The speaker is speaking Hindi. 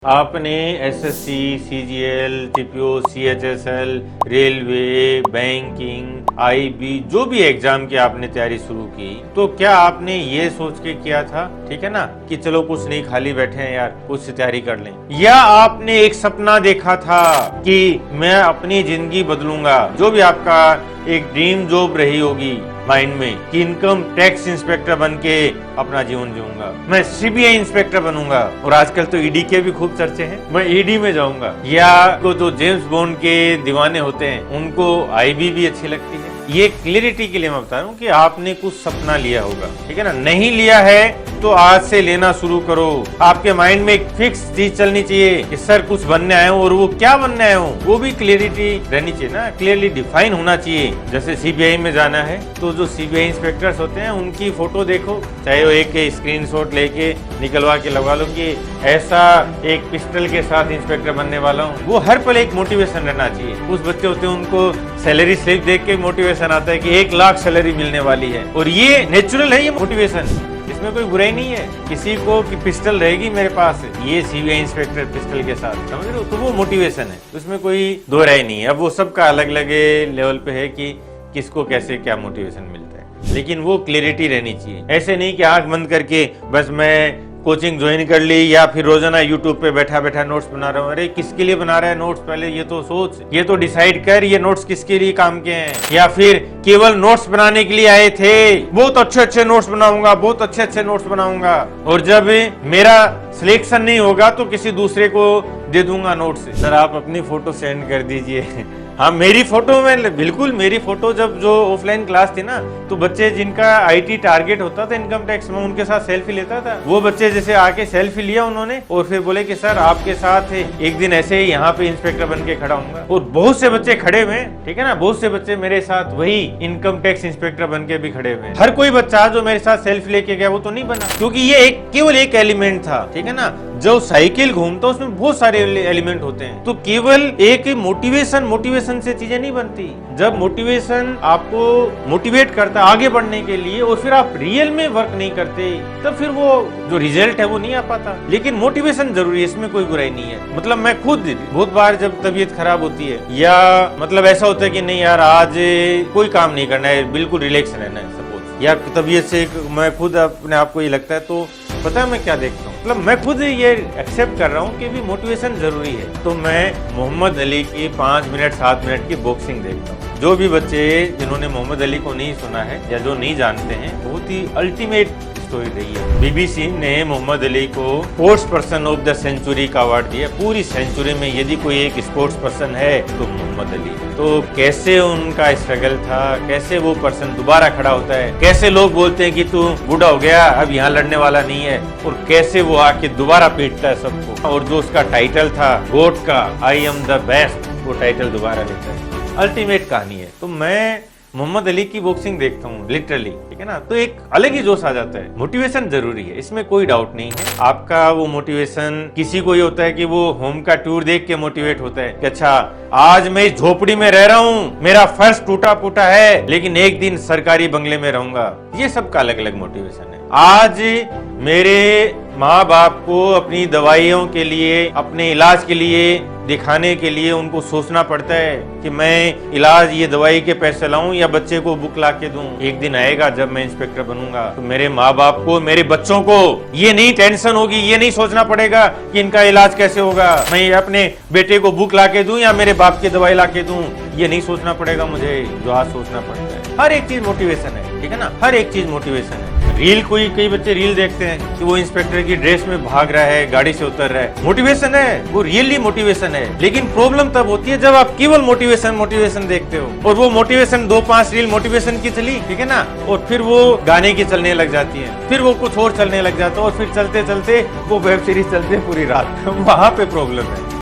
आपने SSC, CGL, TPO, CHSL, railway, banking, IB जो भी एग्जाम की आपने तैयारी शुरू की, तो क्या आपने ये सोच के किया था, ठीक है ना, कि चलो कुछ नहीं खाली बैठे हैं यार, कुछ से तैयारी कर लें, या आपने एक सपना देखा था कि मैं अपनी जिंदगी बदलूंगा, जो भी आपका एक ड्रीम जॉब रही होगी माइंड में कि इनकम टैक्स इंस्पेक्टर बन के अपना जीवन जीऊंगा, मैं सीबीआई इंस्पेक्टर बनूंगा, और आजकल तो ईडी के भी खूब चर्चे हैं, मैं ईडी में जाऊंगा, या को तो जेम्स बॉन्ड के दीवाने होते हैं उनको आईबी भी अच्छी लगती है। ये क्लियरिटी के लिए मैं बता रहा हूँ कि आपने कुछ सपना लिया होगा, ठीक है ना, नहीं लिया है तो आज से लेना शुरू करो। आपके माइंड में एक फिक्स चीज चलनी चाहिए कि सर कुछ बनने आए हूँ, और वो क्या बनने आए हूँ वो भी क्लियरिटी रहनी चाहिए ना, क्लियरली डिफाइन होना चाहिए। जैसे सीबीआई में जाना है तो जो सीबीआई इंस्पेक्टर्स होते हैं उनकी फोटो देखो, चाहे वो एक स्क्रीनशॉट लेके निकलवा के लगा लो कि ऐसा एक पिस्टल के साथ इंस्पेक्टर बनने वाला हूँ, वो हर पल एक मोटिवेशन रहना चाहिए। कुछ बच्चे होते हैं उनको सैलरी स्लिप देख के मोटिवेशन आता है कि 1 लाख सैलरी मिलने वाली है, और ये नेचुरल है, ये मोटिवेशन, इसमें कोई बुराई नहीं है। किसी को कि पिस्टल रहेगी मेरे पास, ये सीबीआई इंस्पेक्टर पिस्टल के साथ, समझ रहे हो, तो वो मोटिवेशन है, उसमें कोई दो राय नहीं है। अब वो सबका अलग अलग लेवल पे है कि किसको कैसे क्या मोटिवेशन मिलता है, लेकिन वो क्लियरिटी रहनी चाहिए। ऐसे नहीं कि आंख बंद करके बस मैं कोचिंग ज्वाइन कर ली या फिर रोजाना यूट्यूब पे बैठा बैठा नोट्स बना रहा हूँ। अरे किसके लिए बना रहा है नोट्स, पहले ये तो सोच, ये तो डिसाइड कर ये नोट्स किसके लिए काम के हैं, या फिर केवल नोट्स बनाने के लिए आए थे, बहुत अच्छे अच्छे नोट्स बनाऊंगा, बहुत अच्छे अच्छे नोट्स बनाऊंगा, और जब मेरा सिलेक्शन नहीं होगा तो किसी दूसरे को दे दूंगा नोट्स। सर आप अपनी फोटो सेंड कर दीजिए। हाँ, मेरी फोटो में बिल्कुल, मेरी फोटो जब जो ऑफलाइन क्लास थी ना, तो बच्चे जिनका आईटी टारगेट होता था इनकम टैक्स में, उनके साथ सेल्फी लेता था। वो बच्चे जैसे आके सेल्फी लिया उन्होंने, और फिर बोले कि सर आपके साथ एक दिन ऐसे ही यहाँ पे इंस्पेक्टर बन के खड़ा हूँगा, और बहुत से बच्चे खड़े हुए, ठीक है ना, बहुत से बच्चे मेरे साथ वही इनकम टैक्स इंस्पेक्टर बन के भी खड़े हुए। हर कोई बच्चा जो मेरे साथ सेल्फी लेके गया वो तो नहीं बना, क्योंकि ये केवल एक एलिमेंट था, ठीक है ना। जो साइकिल घूमता उसमें बहुत सारे एलिमेंट होते हैं, तो केवल एक मोटिवेशन से चीजें नहीं बनती। जब मोटिवेशन आपको मोटिवेट करता है आगे बढ़ने के लिए, और फिर आप रियल में वर्क नहीं करते, तब फिर वो जो रिजल्ट है वो नहीं आ पाता। लेकिन मोटिवेशन जरूरी है, इसमें कोई बुराई नहीं है। मतलब मैं खुद बहुत बार जब तबीयत खराब होती है, या मतलब ऐसा होता है कि नहीं यार आज कोई काम नहीं करना है, बिल्कुल रिलैक्स रहना है सपोज, या तबीयत से मैं खुद अपने आप को ये लगता है, तो पता है मैं क्या देखता हूँ, मतलब मैं खुद ये एक्सेप्ट कर रहा हूँ कि भी मोटिवेशन जरूरी है। तो मैं मोहम्मद अली की 5 मिनट 7 मिनट की बॉक्सिंग देखता हूँ। जो भी बच्चे जिन्होंने मोहम्मद अली को नहीं सुना है या जो नहीं जानते हैं, बहुत ही अल्टीमेट स्टोरी रही है। बीबीसी ने मोहम्मद अली को sports person of the century का अवार्ड दिया। पूरी सेंचुरी में यदि कोई एक स्पोर्ट्स पर्सन है तो मोहम्मद अली है। तो कैसे उनका स्ट्रगल था, कैसे वो पर्सन दोबारा खड़ा होता है, कैसे लोग बोलते हैं कि तू बूढ़ा हो गया अब यहाँ लड़ने वाला नहीं है, और कैसे वो आके दोबारा पीटता है सबको, और जो उसका टाइटल था गोट का, आई एम द बेस्ट, वो टाइटल दोबारा लेता है। अल्टीमेट कहानी है। तो मैं मोहम्मद अली की बॉक्सिंग देखता हूँ लिटरली, ठीक है ना, तो एक अलग ही जोश आ जाता है। मोटिवेशन जरूरी है, इसमें कोई डाउट नहीं है। आपका वो मोटिवेशन किसी को ये होता है कि वो होम का टूर देख के मोटिवेट होता है कि अच्छा आज मैं इस झोपड़ी में रह रहा हूँ, मेरा फर्श टूटा फूटा है, लेकिन एक दिन सरकारी बंगले में रहूंगा। ये सबका अलग अलग मोटिवेशन है। आज मेरे माँ बाप को अपनी दवाइयों के लिए, अपने इलाज के लिए दिखाने के लिए उनको सोचना पड़ता है कि मैं इलाज ये दवाई के पैसे लाऊं या बच्चे को बुक ला के दूं। एक दिन आएगा जब मैं इंस्पेक्टर बनूंगा, तो मेरे माँ बाप को, मेरे बच्चों को ये नहीं टेंशन होगी, ये नहीं सोचना पड़ेगा कि इनका इलाज कैसे होगा, मैं अपने बेटे को बुक ला के दूं या मेरे बाप की दवाई ला के दूं, ये नहीं सोचना पड़ेगा मुझे, जो आज सोचना पड़ता है। हर एक चीज मोटिवेशन है, ठीक है ना, हर एक चीज मोटिवेशन है। रील, कई बच्चे रील देखते हैं कि वो इंस्पेक्टर की ड्रेस में भाग रहा है, गाड़ी से उतर रहा है, मोटिवेशन है, वो रियली मोटिवेशन है। लेकिन प्रॉब्लम तब होती है जब आप केवल मोटिवेशन देखते हो, और वो मोटिवेशन 2-5 रील मोटिवेशन की चली, ठीक है ना, और फिर वो गाने की चलने लग जाती है, फिर वो कुछ और चलने लग जाता है, और फिर चलते चलते वो वेब सीरीज चलते है पूरी रात। वहां पे प्रॉब्लम है।